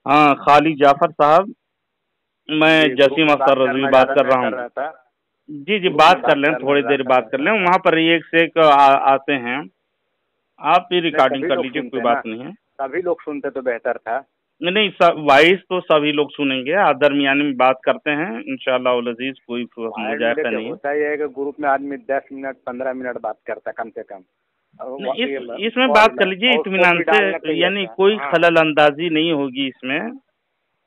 हाँ, खालिद जाफर साहब, मैं जी, ग्रुप जसीम में बात अख्तर रजवी करना बात ज्यादा कर रहा बेहतर हूँ। रहता है। जी जी, ग्रुप में बात कर बात लें, करना थोड़ी देर ज्यादा बात कर बेहतर लें, रहता वहाँ पर एक से एक आते हैं, आप भी है। नहीं, रिकॉर्डिंग सभी कर लोग लीजिए, सुनते कोई हैं बात ना, नहीं है। सभी लोग सुनते तो बेहतर था। नहीं, सब वॉइस तो सभी लोग सुनेंगे, दरमियानी में बात करते हैं, इंशाअल्लाह उल अजीज, कोई वाइड में मजाक देखिए नहीं है। होता ही है कि ग्रुप में आदमी 10 मिनट 15 मिनट बात करता है कम से कम। नहीं, ये इसमें कॉल बात कर में लीजिए और इत्मीनान कॉपी से, डालने पे ही यानी आता है। कोई हाँ, खलल अंदाजी नहीं होगी इसमें।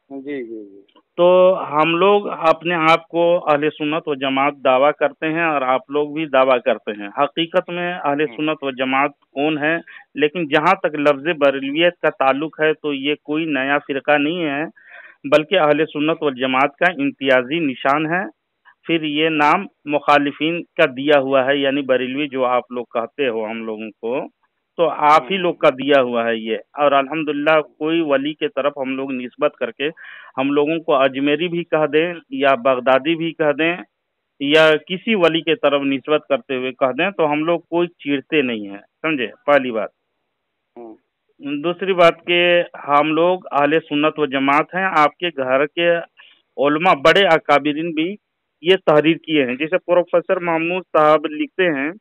जी जी जी। तो हम लोग अपने आप को अहले सुन्नत व जमात दावा करते हैं और आप लोग भी दावा करते हैं। हकीकत में अहले हम्म, सुन्नत व जमात कौन है, लेकिन जहाँ तक लफ्ज़ बरेलवियत का ताल्लुक है तो ये कोई नया फ़िरका नहीं है, बल्कि अहले सुन्नत व जमात का इम्तियाजी निशान है। फिर ये हम्म, नाम मुखालिफिन का दिया हुआ है, यानी बरेलवी जो आप लोग कहते हो हम लोगों को, तो आप ही लोग हम्म, का दिया हुआ है ये। और अल्हम्दुलिल्लाह कोई वली के तरफ हम लोग निस्बत करके हम लोगों को अजमेरी भी कह दें या बगदादी भी कह दें या किसी वली के तरफ निस्बत करते हुए कह दें तो हम लोग कोई चीरते नहीं हैं, समझे, पहली बात। हम्म, दूसरी बात कि हम लोग अहले सुन्नत व जमात हैं, आपके घर के उलमा बड़े अकाबिरीन भी ये तहरीर किए हैं। जैसे प्रोफेसर महमूद साहब लिखते हैं,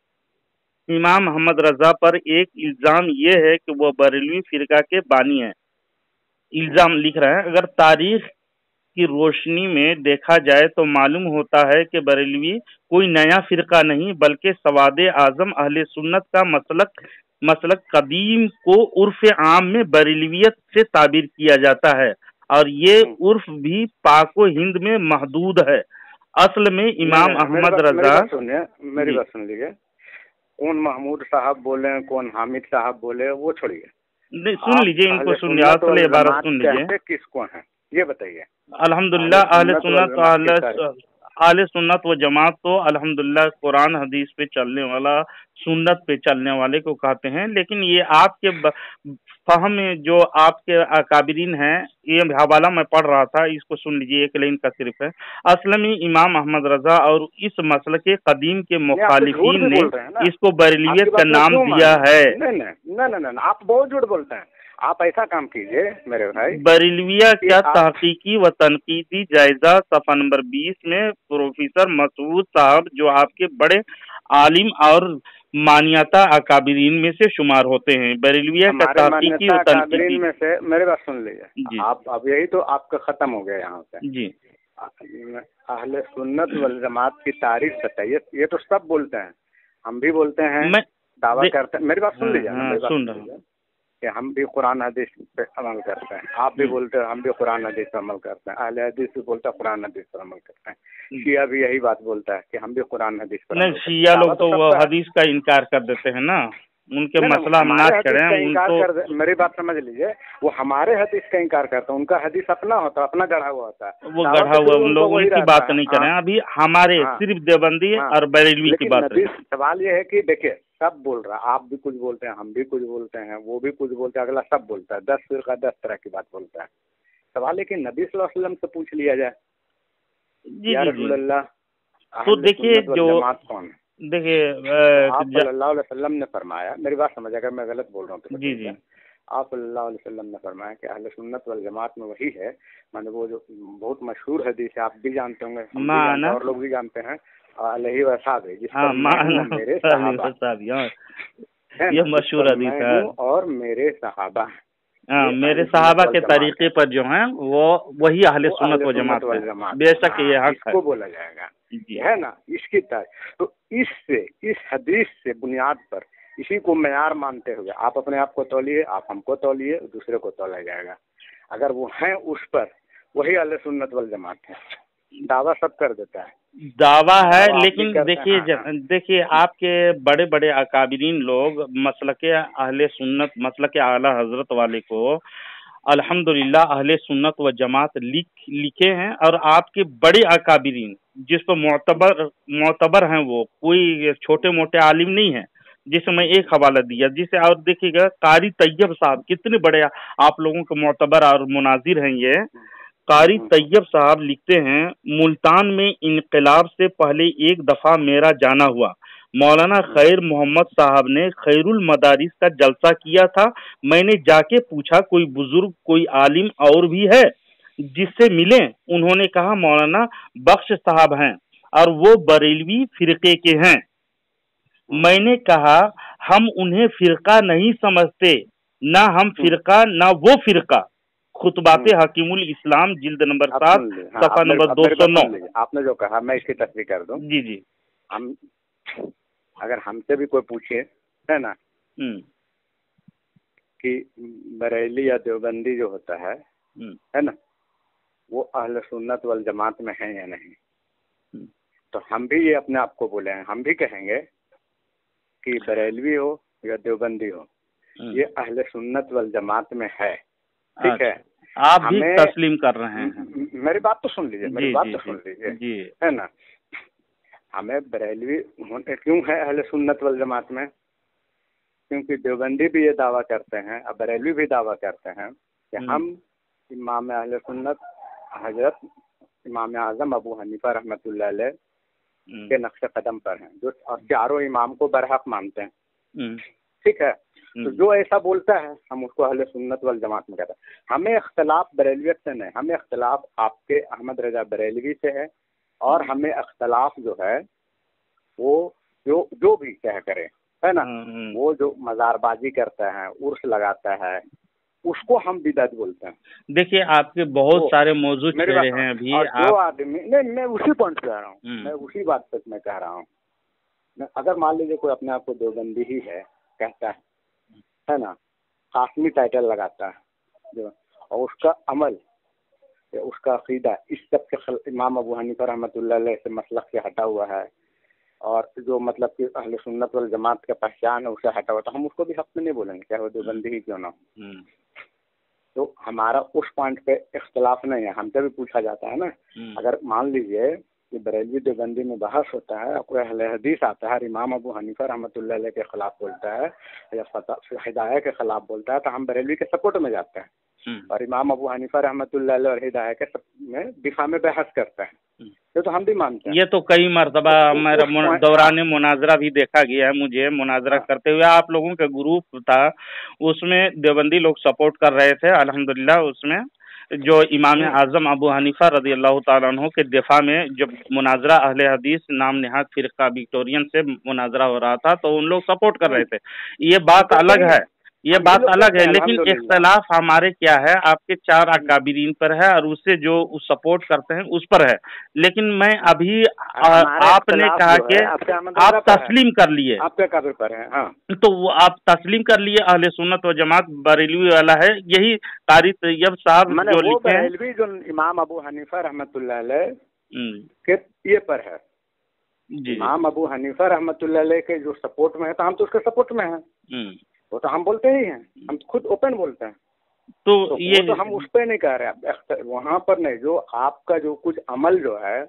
इमाम मोहम्मद रजा पर एक इल्ज़ाम ये है कि वो बरेलवी फिरका के बानी हैं। इल्ज़ाम लिख रहे हैं, अगर तारीख की रोशनी में देखा जाए तो मालूम होता है कि बरेलवी कोई नया फिरका नहीं बल्कि सवाद आजम अहले सुन्नत का मसलक मसलक कदीम को उर्फ आम में बरेलवियत से ताबीर किया जाता है और ये हम्म। उर्फ भी पाको हिंद में महदूद है। असल में नहीं इमाम नहीं, अहमद मेरी रजा। बात सुनिए, मेरी जी बात सुन लीजिए। कौन महमूद साहब बोले, कौन हामिद साहब बोले, वो छोड़िए। नहीं, सुन आप लीजिए, इनको अहले सुनिए, सुन्नत असल वल इबारत जमात सुन लीजिए। कहते किसको हैं, ये बताइए। अहले अल्हम्दुलिल्लाह अहले सुन्नत वल सुन्नत जमात की तारीफ। अहले सुन्नत व जमात तो अल्हम्दुलिल्लाह कुरान हदीस पे चलने वाला, सुन्नत पे चलने वाले को कहते हैं। लेकिन ये आपके फहम में जो आपके अकाबिरीन हैं, ये हवाला मैं पढ़ रहा था, इसको सुन लीजिए, एक लाइन का सिर्फ है। असल में इमाम अहमद रजा और इस मसल के कदीम के नहीं, आप तो झूठ मुखालिफिन भी ने बोल रहे हैं ना, इसको आपकी बरेलियत का बात मैं नाम क्यों दिया मानूं। है। नहीं नहीं नहीं नहीं नहीं, आप बहुत झूठ बोलते हैं। आप ऐसा काम कीजिए मेरे भाई बरेलविया कि क्या आप, तहकीकी व तनकीदी जायजा सफ़ा नंबर 20 में प्रोफेसर मसूद साहब जो आपके बड़े आलिम और मान्यता अकाबिरीन में से शुमार होते हैं, बरेलविया का हमारे तहकीकी मान्यता व काबरीन तनकीदी। में से, मेरी बात सुन लीजिए। जी आप अब यही तो आपका खत्म हो गया यहाँ पे। जी, अहले सुन्नत वल जमात की तारीफ बताइए। ये तो सब बोलते हैं, हम भी बोलते हैं, मैं दावा करते हैं। मेरी बात सुन हाँ लीजिए ना, हाँ, मेरी बात सुन सुन रहा हूँ। लीजिए कि हम भी कुरान हदीस पे अमल करते हैं। आप भी हम्म, बोलते हैं हम भी कुरान हदीस पे अमल करते हैं। अहले हदीस भी बोलता है कुरान हदीस पर अमल करते हैं। हम्म। शिया भी यही बात बोलता है कि हम भी कुरान हदीस पर नहीं, अमल करते हैं। शिया दावा लोग तो तो वो सबका है। हदीस का इनकार कर देते हैं ना, उनके नहीं नहीं, मसला हम ना हमारे हदीस चढ़े, का उन इनकार तो कर दे, मेरी बात समझ लीजिए। वो हमारे हदीस का इनकार करता है, उनका हदीस अपना होता है, अपना गढ़ा हुआ होता है। वो दावा गढ़ा तो हुआ, फिर उन उनको लोग वही उनकी रहता बात है। नहीं हाँ करें अभी, हमारे हाँ सिर्फ देवबंदी हाँ। और बरेलवी की लेकिन बात नबी, रहे। सवाल ये है कि देखिए सब बोल रहा है, आप भी कुछ बोलते हैं, हम भी कुछ बोलते हैं, वो भी कुछ बोलते हैं, अगला सब बोलता है, 10 फिरका 10 तरह की बात बोलता है। सवाल है कि नबी सल्लल्लाहु अलैहि वसल्लम से पूछ लिया जाए, जी या जी जी। रसूल अल्लाह तो अहले देखिए सुन्नत वल जो, जमात कौन है। देखिए तो आप सल्लल्लाहु अलैहि वसल्लम ने फरमाया, मेरी बात समझ, अगर मैं गलत बोल रहा हूँ तो जी जी बताइएगा। आप सल्लल्लाहु अलैहि वसल्लम ने फरमाया कि अहले सुन्नत वल जमात में वही है, माने वो जो बहुत मशहूर हदीस है, आप भी जानते होंगे, हम भी जानते माना, हैं और लोग भी जानते हैं, अलैहि वसल्लम है, जिस हाँ पर मैं हूँ माना और मेरे सहाबा, साहब, हाँ, है ये ना, जिस मशहूर पर हदीस मैं है। हूँ और मेरे सहाबा, हाँ, ये मेरे अहले सुन्नत सहाबा वल के जमात तरीके है। पर जो हैं वो वही अहले वो सुन्नत अहले व सुन्नत जमात है, वल जमात है। बेशक ये हाँ, हक है। इसको बोला जाएगा, जी है ना, इसकी तारीफ। तो इससे, इस हदीस से बुनियाद पर, इसी को मेयार मानते हुए आप अपने आप को तौलिए, आप हमको तौलिए, दूसरे को तौला जाएगा। अगर वो हैं उस पर, वही अहले सुन्नत वल जमात है। दावा सब कर देता है, दावा है, दावा आप भी लेकिन करते हैं। देखिए हाँ हाँ। देखिए आपके बड़े बड़े अकाबिरीन लोग मसलके अहले सुन्नत, मसलके आला हजरत वाले को अल्हम्दुलिल्लाह अहले सुन्नत व जमात लिखे हैं। और आपके बड़े अकाबिरीन जिस पर मोतबर हैं, वो कोई छोटे मोटे आलिम नहीं है, जिसे मैं एक हवाला दिया, जिसे और देखिएगा कारी तैयब साहब कितने बड़े आप लोगों के मोतबर और मुनाजिर हैं ये। कारी तैयब साहब लिखते हैं, मुल्तान में इनकलाब से पहले एक दफा मेरा जाना हुआ, मौलाना खैर मोहम्मद साहब ने खैरुल मदारिस का जलसा किया था। मैंने जाके पूछा कोई बुजुर्ग कोई आलिम और भी है जिससे मिले। उन्होंने कहा मौलाना बख्श साहब हैं और वो बरेलवी फिरके के हैं। मैंने कहा हम उन्हें फिरका नहीं समझते, ना हम फिरका ना वो फिरका। खुतबाते हकीमुल इस्लाम जिल्द नंबर 7 सफा नंबर 209। आपने जो कहा मैं इसकी तस्दीक कर दूं। जी जी। हम अगर हमसे भी कोई पूछे है ना कि बरेली या देवबंदी जो होता है ना, वो अहले सुन्नत वल जमात में है या नहीं, तो हम भी ये अपने आप को बोले हैं, हम भी कहेंगे कि बरेलवी हो या देवबंदी हो, ये अहले सुन्नत वल जमात में है। ठीक है, आप भी तस्लीम कर रहे हैं। मेरी बात तो सुन लीजिए, मेरी बात तो सुन लीजिए, है ना। हमें बरेलवी क्यों है अहले सुन्नत वल जमात में? क्योंकि देवबंदी भी ये दावा करते हैं, अब बरेलवी भी दावा करते हैं कि हम इमाम अहले सुन्नत हजरत इमाम आजम अबू हनीफा रहमतुल्लाह अलैह के नक्शे कदम पर हैं, जो और चारों इमाम को बरहक मानते हैं। ठीक है, तो जो ऐसा बोलता है हम उसको अहले सुन्नत वल जमात में कहते हैं। हमें इख्तलाफ बरेलवियत से नहीं, हमें इख्तलाफ आपके अहमद रजा बरेलवी से है, और हमें इख्तलाफ जो है वो जो भी क्या करे, है ना, वो जो मज़ारबाजी करता है, उर्स लगाता है, उसको हम बिदअत बोलते हैं। देखिए आपके बहुत सारे मौजूद चेहरे हैं अभी। जो आदमी नहीं, मैं उसी पॉइंट पे कह रहा हूँ, मैं उसी बात पे मैं कह रहा हूँ। अगर मान लीजिए कोई अपने आप को देवबंदी ही है कहता है ना, कासमी टाइटल लगाता है जो, और उसका अमल उसका अकीदा इस सब के इमाम अबू हनीफा रहमतुल्लाह अलैह से मसलक से हटा हुआ है, और जो मतलब कि अहले सुन्नत वल जमात का पहचान है उसे हटा हुआ, तो हम उसको भी हक में नहीं बोलेंगे, चाहे वो देवबंदी ही क्यों ना हो। तो हमारा उस पॉइंट पे इख्तलाफ नहीं है। हमसे भी पूछा जाता है ना, अगर मान लीजिए कि बरेलवी देवबंदी में बहस होता है, कोई अहले हदीस आता है, इमाम अबू हनीफा रहमतुल्लाह अलैह के खिलाफ बोलता है या हिदाया के खिलाफ बोलता है, तो हम बरेलवी के सपोर्ट में जाते हैं, और इमाम अबू हनीफा रहमतुल्लाह अलैह और हिदाया के में दिफा में बहस करते हैं। ये तो हम भी मानते हैं। ये तो कई मरतबा मेरा दौरान मुनाजरा भी देखा गया है। मुझे मुनाजरा करते हुए आप लोगों का ग्रुप था, उसमें देवबंदी लोग सपोर्ट कर रहे थे। अल्हम्दुलिल्लाह उसमें जो इमाम आजम अबू हनीफा रज़ी अल्लाह तआला अन्हु के दिफा में जब मुनाजरा अहले हदीस नाम नेहाद फिरका विक्टोरियन से मुनाजरा हो रहा था, तो उन लोग सपोर्ट कर रहे थे। ये बात अलग है, ये बात अलग है, लेकिन इख्तलाफ हमारे क्या है, आपके 4 अकाबिरीन पर है और उससे जो सपोर्ट करते हैं उस पर है। लेकिन मैं अभी आपने कहा कि आप तस्लीम कर लिए, आपके काबिर पर है, हाँ, तो वो आप तस्लीम कर लिए अहले सुन्नत व जमात बरेलवी वाला है। यही कारी तैयब साहब जो लिखे हैं, जो इमाम अबू हनीफा रहमतुल्लाह अलैह के ये पर है, इमाम अबू हनीफा रहमतुल्लाह अलैह के जो सपोर्ट में है, तो हम तो उसके सपोर्ट में हैं। वो तो हम बोलते ही हैं, हम खुद ओपन बोलते हैं। तो ये तो हम उस पे नहीं कह रहे, वहाँ पर नहीं। जो आपका जो कुछ अमल जो है,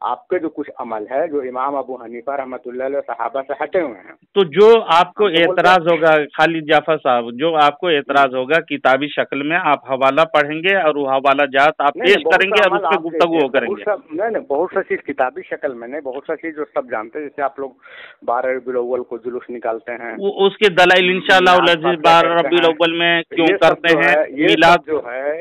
आपके जो कुछ अमल है जो इमाम अबू हनीफा रहमतुल्लाह अलैह सहाबा से हटे हुए हैं, तो जो आपको एतराज होगा खालिद जाफर साहब, जो आपको एतराज होगा किताबी शक्ल में आप हवाला पढ़ेंगे और वो हवाला जात आप पेश करेंगे और उस पर गुफ्तगू करेंगे। नहीं, बहुत सा चीज किताबी शक्ल में नहीं, बहुत सा चीज जो सब जानते हैं। जैसे आप लोग 12 रबीउल अव्वल को जुलूस निकालते हैं, उसके दलाइल इंशाअल्लाह 12 रबीउल अव्वल में क्यों करते हैं, मिलाद जो है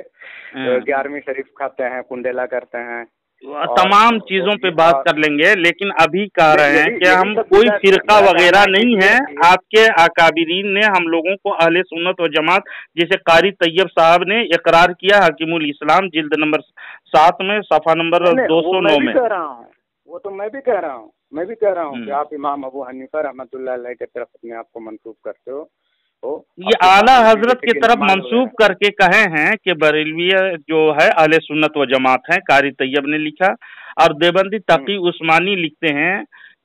11वीं शरीफ खाते हैं, कुंडेला करते हैं, तमाम चीजों पे बात कर लेंगे। लेकिन अभी कह रहे हैं कि हम कोई फिरका वगैरह नहीं है। आपके अकाबिरीन ने हम लोगों को अहले सुन्नत व जमात, जैसे कारी तैयब साहब ने इकरार किया हकीमुल इस्लाम जिल्द नंबर 7 में सफा नंबर 209 में। वो तो मैं भी कह रहा हूँ कि आप इमाम अबू हनीफा रहमतुल्लाह अलैह की तरफ अपने आप को मंसूब करते हो। ये आला हजरत की तरफ मंसूब करके कहे हैं कि बरेलवी जो है अहले सुन्नत व जमात है, कारी तैयब ने लिखा। और देवबंदी तकी उस्मानी लिखते हैं,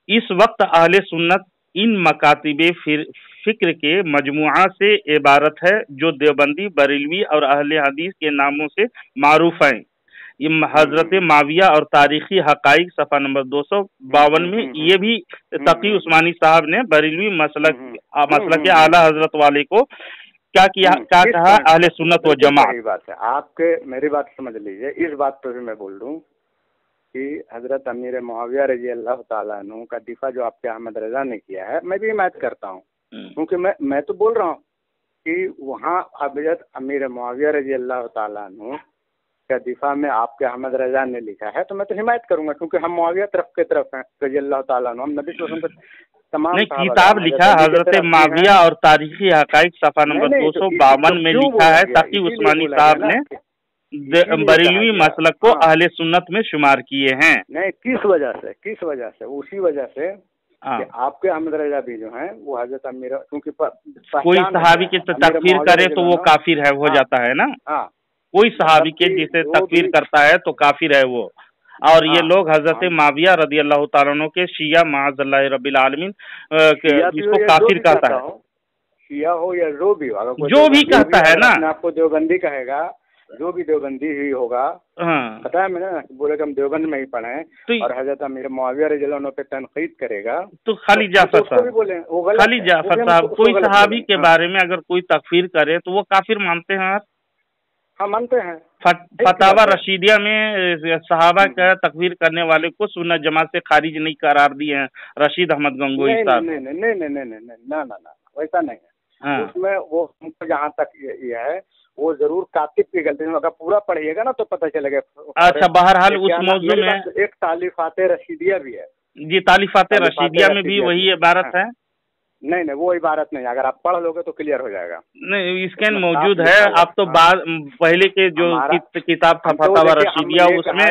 इस वक्त अहले सुन्नत इन मकातिबे फिक्र के मजमुआ से इबारत है जो देवबंदी, बरेलवी और अहले हदीस के नामों से मारूफ हैं। ये हजरत माविया और तारीखी हकाइक सफा नंबर 252 में ये भी तकी उस्मानी साहब ने बरेलवी मसलक के आला हजरत वाले को क्या कहा, अहले सुन्नत व जमात। बात है आपके, मेरी बात समझ लीजिए। इस बात पर भी मैं बोल दूं कि हजरत अमीर मुआविया रजी अल्लाह ताला अन्हु का दिफा जो आपके अहमद रजा ने किया है, मैं भी हिमायत करता हूँ, क्योंकि मैं तो बोल रहा हूँ कि वहाँ हजरत अमीर मुआविया रजी अल्लाह ताला अन्हु का दिफा में आपके अहमद रजा ने लिखा है, तो मैं तो हिमायत करूंगा, क्योंकि हम मुआविया तरफ के तरफ हैं रजी अल्लाह ताला अन्हु। हम नबी सल्लल्लाहु अलैहि वसल्लम के तमाम किताब लिखा हजरत माविया और तारीखी हकाइक सफा नंबर 252 में लिखा है, तकी उस्मानी साहब ने बरेलवी मसलक को अहले सुन्नत में शुमार किए हैं। नहीं, किस वजह से उसी वजह से कि आपके अहमद रजा भी जो हैं वो हजरत अमीर, क्योंकि कोई सहाबी की तकफीर करे तो वो काफिर है, हो जाता है ना। कोई सहाबी के जिसे तकफीर करता है तो काफिर है वो। और ये लोग हजरत माविया रदी अल्लाह ताला अन्हु के शिया माअज़ल्लाह रब्बिल आलमीन इसको काफिर कहता है, शिया हो या जो भी हो, जो भी कहता है ना, आपको देवबंदी कहेगा, जो भी देवबंदी ही होगा। पता है मैंने बोले कि हम देवबंद में ही पढ़े हैं, और हजरत अमीर मुआविया रज़ी अल्लाह अन्हु पे तनकीद करेगा तो खाली जाफर साहब, खाली जाफर साहब कोई सहाबी के बारे में अगर कोई तकफीर करे तो वो काफिर मानते हैं आप? हाँ, मानते हैं। फतावा रशीदिया में सहाबा का तकफीर करने वाले को सुन्नत जमात से खारिज नहीं करार दिए हैं रशीद अहमद गंगोई साहब। नहीं, वैसा नहीं है। उसमें वो हमको जहाँ तक ये है, वो जरूर कातिब की गलती है, अगर पूरा पढ़िएगा ना तो पता चलेगा। अच्छा, बहरहाल उस मौजू में एक तालीफात रशीदिया भी है जी, तालीफात रशीदिया में भी वही इबारत है। नहीं, वो इबारत नहीं, अगर आप पढ़ लोगे तो क्लियर हो जाएगा। नहीं, स्कैन मौजूद है। आप तो बाद पहले के जो किताब था फतावा रशीदिया, उसमें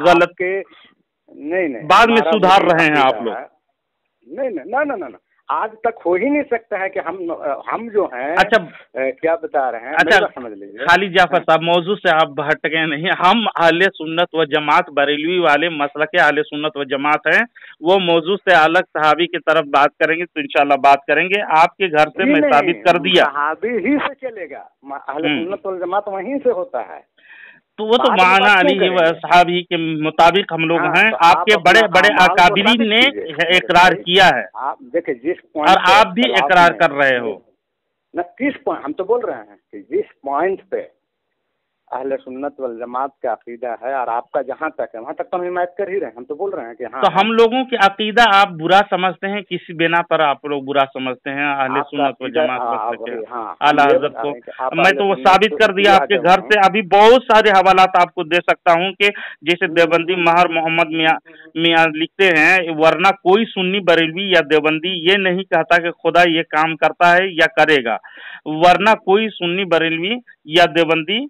गलत के नहीं बाद में सुधार रहे हैं आप लोग। नहीं, आज तक हो ही नहीं सकता है कि हम जो हैं। अच्छा, क्या बता रहे हैं? अच्छा, समझ लीजिए खाली जाफर साहब, मौजू से आप भटके नहीं। हम अहले सुन्नत व जमात बरेलवी वाले मसला के अहले सुन्नत व जमात हैं, वो मौजू से अलग सहाबी की तरफ बात करेंगे तो इंशाल्लाह बात करेंगे। आपके घर से मैं साबित कर दिया, सहाबी ही से चलेगा, अहले सुन्नत व जमात वहीं से होता है। तो वो तो माना अली सहाबी के मुताबिक हम लोग हैं। आपके बड़े बड़े अकाबिरीन ने इकरार किया है, आप देखिए जिस पॉइंट, और आप भी इकरार कर रहे हो न, किस पॉइंट हम तो बोल रहे हैं कि जिस पॉइंट पे अहले सुन्नत वल जमात का अकीदा है, और आपका जहाँ तक है वहाँ तक तो हम हिमायत कर ही रहे हैं। हम तो बोल रहे हैं कि हाँ, तो हम लोगों की अकीदा आप बुरा समझते हैं, किसी बिना पर आप लोग बुरा समझते हैं अहले सुन्नत व जमात आला हज़रत को? मैं तो वो साबित कर दिया आपके घर से। अभी बहुत सारे हवालात आपको दे सकता हूँ कि जैसे देवबंदी महर मोहम्मद मियाँ लिखते हैं, वरना कोई सुन्नी बरेलवी या देवबंदी ये नहीं कहता कि खुदा ये काम करता है या करेगा, वरना कोई सुन्नी बरेलवी या देवबंदी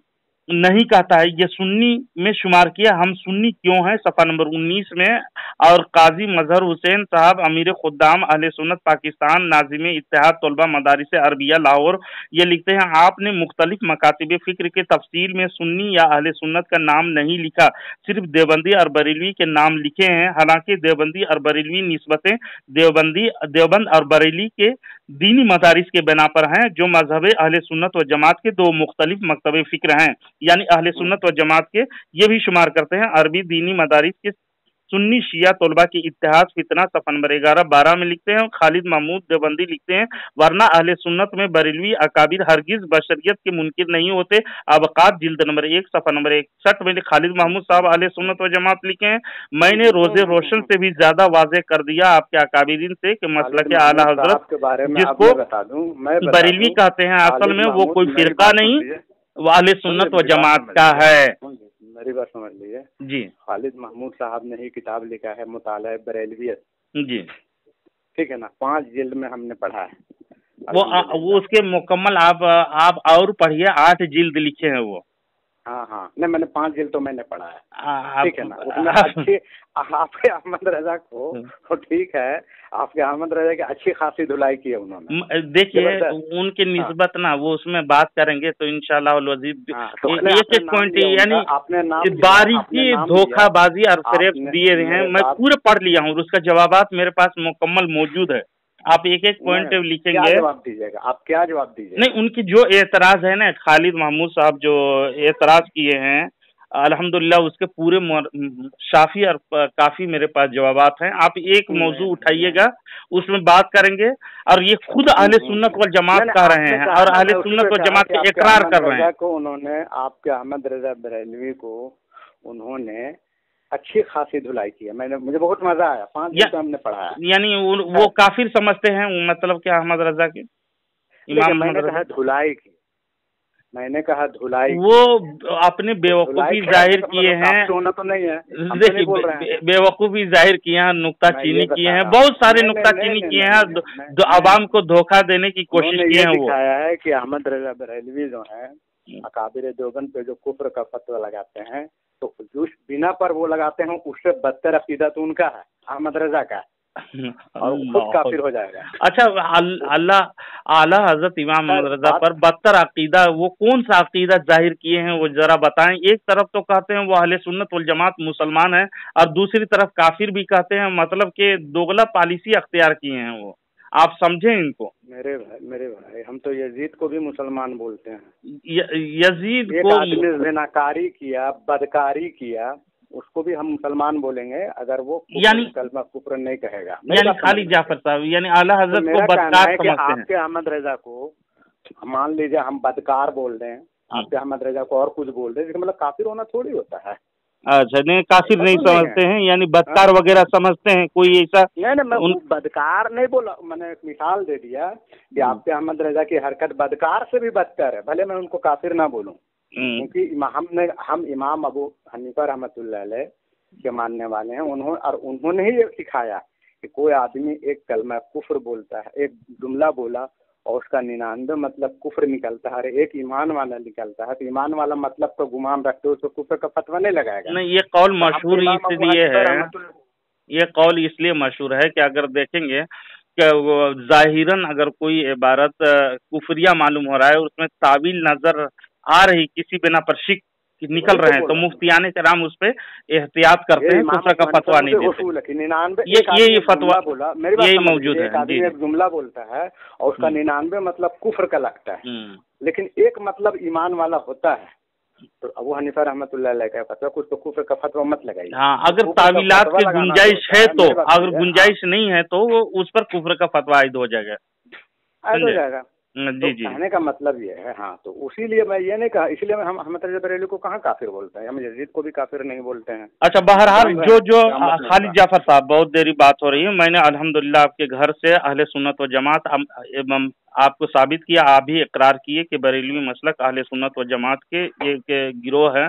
नहीं कहता है। ये सुन्नी में शुमार किया। हम सुन्नी क्यों हैं? सफ़ा नंबर 19 में। और काजी मजहर हुसैन साहब अमीर खुद्दाम अहले सुन्नत पाकिस्तान नाज़िम इत्तेहाद तलबा मदारिस अरबिया लाहौर ये लिखते हैं, आपने मुख्तलिफ मकातिब फ़िक्र के तफसील में सुन्नी या अहले सुन्नत का नाम नहीं लिखा, सिर्फ देवबंदी और बरेलवी के नाम लिखे हैं। हालांकि देवबंदी और बरेलवी निस्बतें देवबंद और बरेली के दीनी मदारिस के बिना पर हैं, जो मजहब अहले सुन्नत व जमात के दो मुख्तलिफ मकतब फ़िक्र हैं। यानी अहले सुन्नत व जमात के ये भी शुमार करते हैं अरबी दीनी मदारिस के सुन्नी शिया तलबा की इत्तेहाद फितना सफ़ा नंबर 11-12 में लिखते हैं। खालिद महमूद देवबंदी लिखते हैं, वरना अहले सुन्नत में बरेलवी अकाबिर हरगिज बशरियत के मुनकिर नहीं होते। अवकात जिल्द नंबर 1 सफ़ा नंबर 61 में खालिद महमूद साहब अहले सुन्नत व जमात लिखे हैं, मैंने रोजे रोशन से भी ज्यादा वाज़ेह कर दिया आपके अकाबिरीन से कि मसला के आला हजरत जिसको बरेलवी कहते हैं, असल में वो कोई फिरका नहीं, वो अहले सुन्नत व जमात का है। मेरी बात समझ लीजिए जी। खालिद महमूद साहब ने ही किताब लिखा है मुताला बरेलवियत जी, ठीक है ना, 5 जिल्द में हमने पढ़ा है। वो उसके मुकम्मल आप और पढ़िए, 8 जिल्द लिखे हैं वो। हाँ, नहीं मैंने 5 जिल्द तो मैंने पढ़ा है, ठीक है ना। उसमें अच्छे आपके अहमद रजा को तो ठीक है, आपके अहमद रजा की अच्छी खासी धुलाई की है उन्होंने। देखिए उनके निस्बत ना वो उसमें बात करेंगे तो इंशाल्लाह वजीब एक पॉइंट यानी आपने बारीकी धोखाबाजी और फरेब दिए हैं, मैं पूरे पढ़ लिया हूँ, उसका जवाबात मेरे पास मुकम्मल मौजूद है। आप एक एक पॉइंट लिखेंगे, क्या जवाब दीजिएगा? आप क्या जवाब दीजिएगा? नहीं, उनकी जो एतराज है ना, खालिद महमूद साहब जो एतराज किए हैं, अल्हम्दुलिल्लाह उसके पूरे शाफी और काफी मेरे पास जवाबात हैं। आप एक मौजू उठाइएगा, उसमें बात करेंगे, और ये खुद अहले सुन्नत वल जमात कह रहे हैं और अहले सुन्नत वल जमात के इकरार कर रहे हैं। उन्होंने आपके अहमद रजा बरेलवी को उन्होंने अच्छी खासी धुलाई की है मैंने, मुझे बहुत मजा आया, 5 दिन से हमने पढ़ा है। यानी वो काफिर समझते हैं, मतलब क्या अहमद रजा के इमाम? मैंने कहा धुलाई की, मैंने कहा धुलाई, वो अपने बेवकूफी जाहिर किए हैं, होना तो नहीं है, देखिए बेवकूफी जाहिर किए हैं, नुक्ता चीनी किए हैं, बहुत सारे नुक्ता चीनी किए हैं, आवाम को धोखा देने की कोशिश की है। वो दिखाया है कि अहमद रजा बरेलवी जो है अकाबिर देवबंद पे जो कुफ्र का फतवा लगाते हैं, तो जो बिना पर वो लगाते हैं उससे बदतर अकीदा तो उनका है, अहमद रजा का, और खुद काफिर हो जाएगा। अच्छा, अल्लाह आला हजरत इमाम रजा पर बदतर अकीदा, वो कौन सा अकीदा जाहिर किए हैं वो जरा बताएं। एक तरफ तो कहते हैं वो अहले सुन्नत वल जमात मुसलमान है, और दूसरी तरफ काफिर भी कहते हैं, मतलब कि दोगला पॉलिसी अख्तियार किए हैं वो, आप समझें इनको। मेरे भाई हम तो यजीद को भी मुसलमान बोलते हैं। यजीद को ज़िनाकारी किया, बदकारी किया, उसको भी हम मुसलमान बोलेंगे अगर वो यानी कलमा कुफ्र नहीं कहेगा। यानी खाली जाफर साहब यानी आला हजरत को बदकार समझते हैं। आपके अहमद रजा को मान लीजिए हम बदकार बोल रहे हैं, आपके अहमद रजा को और कुछ बोल रहे हैं, मतलब काफिर होना थोड़ी होता है। अच्छा, नहीं काफिर नहीं समझते हैं, यानी बदकार वगैरह समझते हैं, कोई ऐसा नहीं मैं बदकार नहीं बोला, मैंने एक मिसाल दे दिया कि आपके अहमद रजा की हरकत बदकार से भी बदतर है, भले मैं उनको काफिर ना बोलूं, क्योंकि हम इमाम अबू हनीफा रहमतुल्लाह अलैह के मानने वाले हैं। उन्होंने ही ये सिखाया कि कोई आदमी एक कलमा कुफ्र बोलता है, एक जुमला बोला और उसका 99 मतलब कुफ्र निकलता है, एक ईमान वाला निकलता है, तो ईमान वाला मतलब तो गुमान रखते हो, उसको कुफ्र का फतवा नहीं लगाएगा। नहीं, ये कौल मशहूर इसलिए है, ये कौल इसलिए मशहूर है कि अगर देखेंगे कि जाहिरन अगर कोई इबारत कुफरिया मालूम हो रहा है, उसमें तावील नजर आ रही, किसी बिना पर शिक निकल रहे हैं, तो मुफ्तियाने कराम उस पे एहतियात करते हैं, कुफर का फतवा नहीं देते। ये फतवा बोला, यही मौजूद है। एक जुमला बोलता है और उसका 99 मतलब कुफर का लगता है, लेकिन एक मतलब ईमान वाला होता है, तो अबू हनीफा रहमतुल्लाह अलैह का फतवा कुछ तो कुफर का फतवा मत लगाइए। हाँ, अगर तावीलात की गुंजाइश है तो, अगर गुंजाइश नहीं है तो वो उस पर कुफर का फतवा आयद हो जाएगा, जी जी। कहने का मतलब ये है, हाँ, तो उसीलिए मैं ये नहीं कहा, इसलिए हम अहमद रजा बरेलवी को कहाँ काफिर बोलते हैं, हम यजीद को भी काफिर नहीं बोलते हैं। अच्छा, बहरहाल जो खालिद जाफर साहब, बहुत देरी बात हो रही है, मैंने अल्हम्दुलिल्लाह आपके घर से अहले सुन्नत व जमात आपको साबित किया, आप भी इकरार किए कि बरेलवी मसलक अहले सुन्नत व जमात के एक गिरोह है,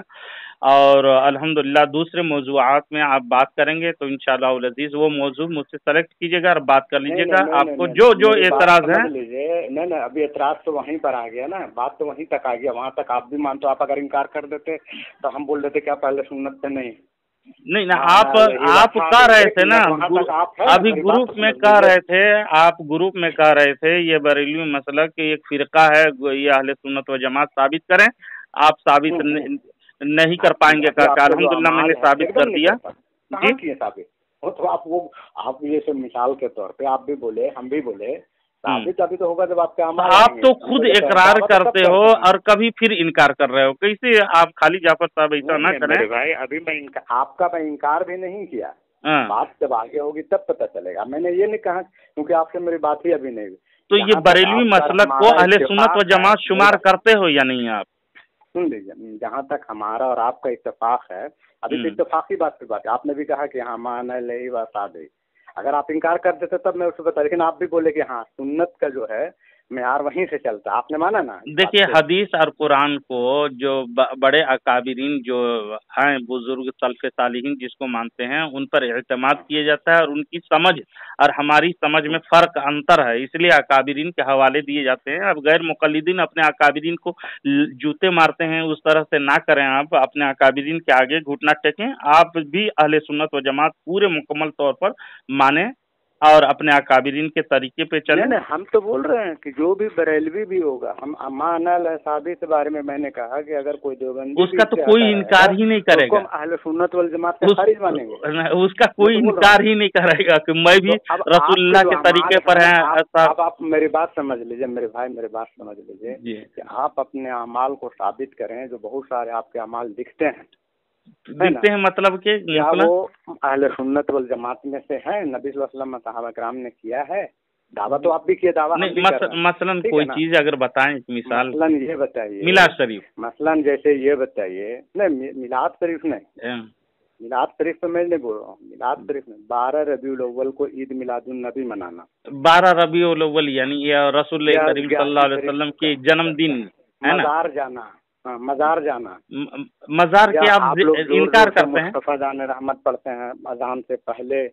और अल्हम्दुलिल्लाह दूसरे मौजूआत में आप बात करेंगे तो इंशाअल्लाह अज़ीज़ वो मौजू मुझसे सेलेक्ट कीजिएगा और बात कर लीजिएगा। आपको जो एतराज है, नहीं अभी एतराज तो वहीं पर आ गया ना, बात तो वहीं तक आ गया, वहाँ तक आप भी मानते हो। आप अगर इनकार कर देते तो हम बोल देते क्या पहले सुन्नत पे नहीं ना, आप कह रहे थे ना, अभी ग्रुप में कह रहे थे, आप ग्रुप में कह रहे थे ये बरेलवी मसलक की एक फिरका है, ये अहले सुन्नत व जमात साबित करें, आप साबित नहीं कर पाएंगे। अल्हम्दुलिल्लाह मैंने साबित कर दिया जी। साबित तो आप ये सब मिसाल के तौर पे आप भी बोले, हम भी बोले, साबित अभी तो होगा जब आपके आप तो खुद इकरार करते हो और कभी फिर इनकार कर रहे हो, कैसे आप खाली जाफर साहब ऐसा ना करें भाई। अभी मैं इनकार भी नहीं किया, बात जब आगे होगी तब पता चलेगा। मैंने ये नहीं कहा क्योंकि आपसे मेरी बात ही अभी नहीं हुई। तो ये बरेलवी मसलक को अहले सुन्नत व जमात शुमार करते हो या नहीं? आप सुन लीजिए, जहाँ तक हमारा और आपका इत्तेफाक है, अभी तो इत्तेफाकी बात की बात है। आपने भी कहा कि हाँ माना ले बात, अगर आप इनकार कर देते तब मैं उसको बता, लेकिन आप भी बोले कि हाँ सुन्नत का जो है मेयार वहीं से चलता, आपने माना ना। देखिए, हदीस और कुरान को जो बड़े अकाबिरीन जो हैं, बुजुर्ग सल्फ़े सालिहीन जिसको मानते हैं, उन पर एतमाद किया जाता है, और उनकी समझ और हमारी समझ में फ़र्क अंतर है, इसलिए अकाबिरीन के हवाले दिए जाते हैं। अब गैर मुक़ल्लिदीन अपने अकाबिरीन को जूते मारते हैं, उस तरह से ना करें। आप अपने अकाबिरीन के आगे घुटना टेकें, आप भी अहले सुन्नत व जमात पूरे मुकम्मल तौर पर माने और अपने अकाबिरीन के तरीके पे चले। नहीं, हम तो बोल रहे हैं कि जो भी बरेलवी भी होगा, हम अमाना लसाबी के बारे में मैंने कहा कि अगर कोई देवबंदी उसका तो कोई इनकार ही नहीं करेगा, तो अहले सुन्नत वल जमात के खारिज मानेंगे, उसका कोई इनकार ही नहीं करेगा कि मैं भी रसूलुल्लाह के तरीके पर है। अब आप मेरी बात समझ लीजिए, मेरे भाई मेरी बात समझ लीजिए कि आप अपने अमाल को साबित करें, जो बहुत सारे आपके अमाल दिखते हैं मतलब कि वो अहले सुन्नत वल जमात में से है, नबी सल्लल्लाहु अलैहि वसल्लम सहाबा किराम ने किया है, दावा तो आप भी किए, दावा नहीं। मसलन कोई चीज अगर बताएं, मिसाल मसलन ये बताइए, मिलाद शरीफ, मसलन जैसे ये बताइए, नहीं मिलाद शरीफ नहीं, मिलाद शरीफ पे मैं नहीं बोल रहा हूँ, मिलाद शरीफ में 12 रबीउल अव्वल को ईद मिलादुन नबी मनाना। 12 रबीउल अव्वल यानी ये रसूल करीम सल्लल्लाहु अलैहि वसल्लम के जन्मदिन है ना। मज़ार जाना, हाँ मज़ार जाना। मज़ार के आप इनकार करते हैं? मुस्तफा जान रहमत पढ़ते हैं अज़ान से पहले,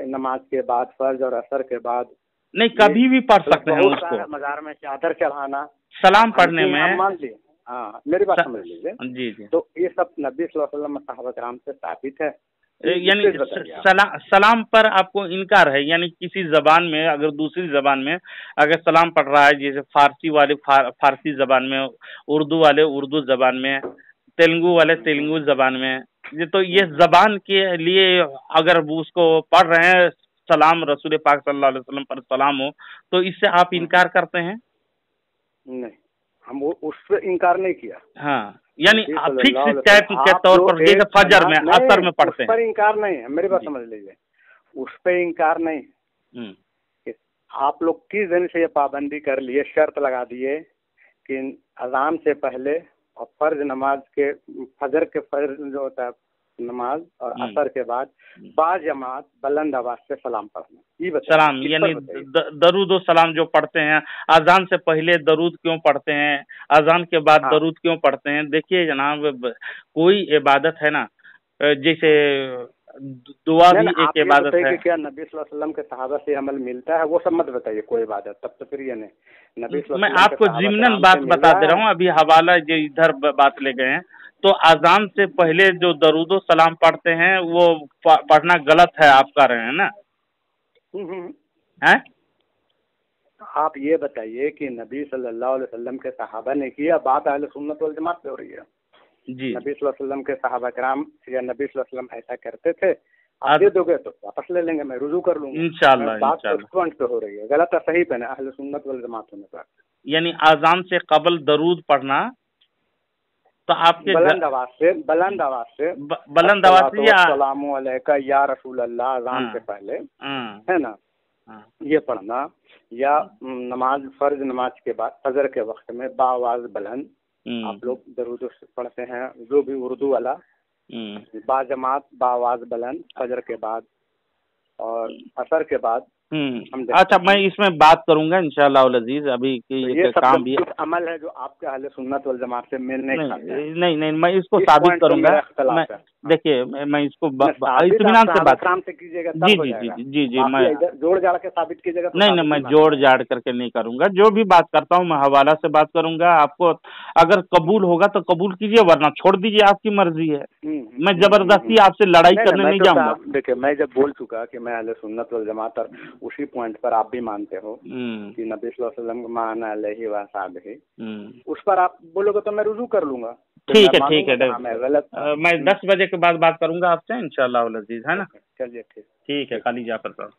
नमाज के बाद, फर्ज और असर के बाद। नहीं, कभी भी पढ़ सकते हैं उसको। मज़ार में चादर चढ़ाना, सलाम पढ़ने में, मान लीजिए, हाँ मेरी बात समझ लीजिए जी जी, तो ये सब नबी सल्लल्लाहु अलैहि वसल्लम सहाबा किराम से साबित है। यानी सलाम पर आपको इनकार है, यानी किसी जबान में अगर दूसरी जबान में अगर सलाम पढ़ रहा है, जैसे फारसी वाले फारसी जबान में, उर्दू वाले उर्दू जबान में, तेलुगु वाले तेलुगु जबान में, तो ये जबान के लिए अगर वो उसको पढ़ रहे हैं सलाम रसूल पाक सल्लल्लाहु अलैहि वसल्लम पर सलाम हो, तो इससे आप इनकार करते हैं? नहीं, हम उस पर इनकार नहीं किया। हाँ, यानी फिक्स टाइप के तौर पर जैसे फजर में, असर में पढ़ते हैं, उस पर इनकार नहीं है, मेरी बात समझ लीजिए, उस पर इनकार नहीं। आप लोग किस दिन से ये पाबंदी कर लिए, शर्त लगा दिए कि अज़ान से पहले और फर्ज नमाज के, फजर के फर्ज जो होता है नमाज और असर के बाद बाजमात बुलंद आवाज से सलाम पढ़ना, ये सलाम यानी दरूद और सलाम जो पढ़ते हैं, अजान से पहले दरूद क्यों पढ़ते हैं, अजान के बाद दरूद क्यों पढ़ते हैं? देखिए जनाब, कोई इबादत है ना, जैसे दुआ भी एक इबादत है। क्या नबी सल्लल्लाहु अलैहि वसल्लम के सहाबा से अमल मिलता है? वो सब मत बताइए कोई इबादत, तब तो फिर ये नहीं। नबी मैं आपको जिमनन बात बता दे रहा हूँ, अभी हवाला जो इधर बात ले गए हैं, तो अजान से पहले जो दरूदो सलाम पढ़ते हैं वो पढ़ना गलत है, आप कह रहे हैं ना? हैं? आप ये बताइए कि नबी सल्लल्लाहु अलैहि वसल्लम के सहाबा ने किया, बात अहले सुन्नत वल जमात पे हो रही है जी। नबी सल्लल्लाहु अलैहि वसल्लम के सहाबा किराम या नबी सल्लल्लाहु अलैहि वसल्लम ऐसा करते थे, आप दे दोगे तो वापस ले लेंगे, मैं रुजू कर लूंगा इंशाअल्लाह। बात फ्रंट पे हो रही है, गलत है सही पे ना, अहले सुन्नत वल जमात होने पर। यानी अजान से कबल दरूद पढ़ना, तो आपके बुलंद आवाज से अस्सलामु अलैका या रसूल अल्लाह, अजान से पहले है ना, ये पढ़ना, या नमाज फर्ज नमाज के बाद फजर के वक्त में बाआवाज बुलंद आप लोग दरूद पढ़ते हैं, जो भी उर्दू वाला, बाजमात बाआवाज बुलंद फजर के बाद और असर के बाद। अच्छा, मैं इसमें बात करूंगा इंशाअल्लाह अज़ीज़, अभी कि ये काम भी अमल है जो आपके अहले सुन्नत वल जमात से मेल नहीं खाता है। नहीं, मैं इसको साबित करूंगा। देखिए मैं इसको इत्मीनान से बात से कीजिएगा, जी मैं जोड़ जाड़ के साबित कीजिएगा। नहीं, मैं जोड़ जाड़ करके नहीं करूंगा, जो भी बात करता हूँ मैं हवाला से बात करूंगा। आपको अगर कबूल होगा तो कबूल कीजिए, वरना छोड़ दीजिए, आपकी मर्जी है। मैं जबरदस्ती आपसे लड़ाई करने नहीं जाऊंगा। देखिए मैं जब बोल चुका कि मैं अहले सुन्नत वल जमात, और उसी पॉइंट पर आप भी मानते हो कि नबी सल्लल्लाहु अलैहि वसल्लम को माना अलैहि व सहाबिही, उस पर आप बोलोगे तो मैं रुजू कर लूंगा। ठीक है, मैं 10 बजे के बाद बात करूंगा आपसे इंशाअल्लाह अज़ीज़, है ना? चलिए ठीक है, खाली जाफर साहब।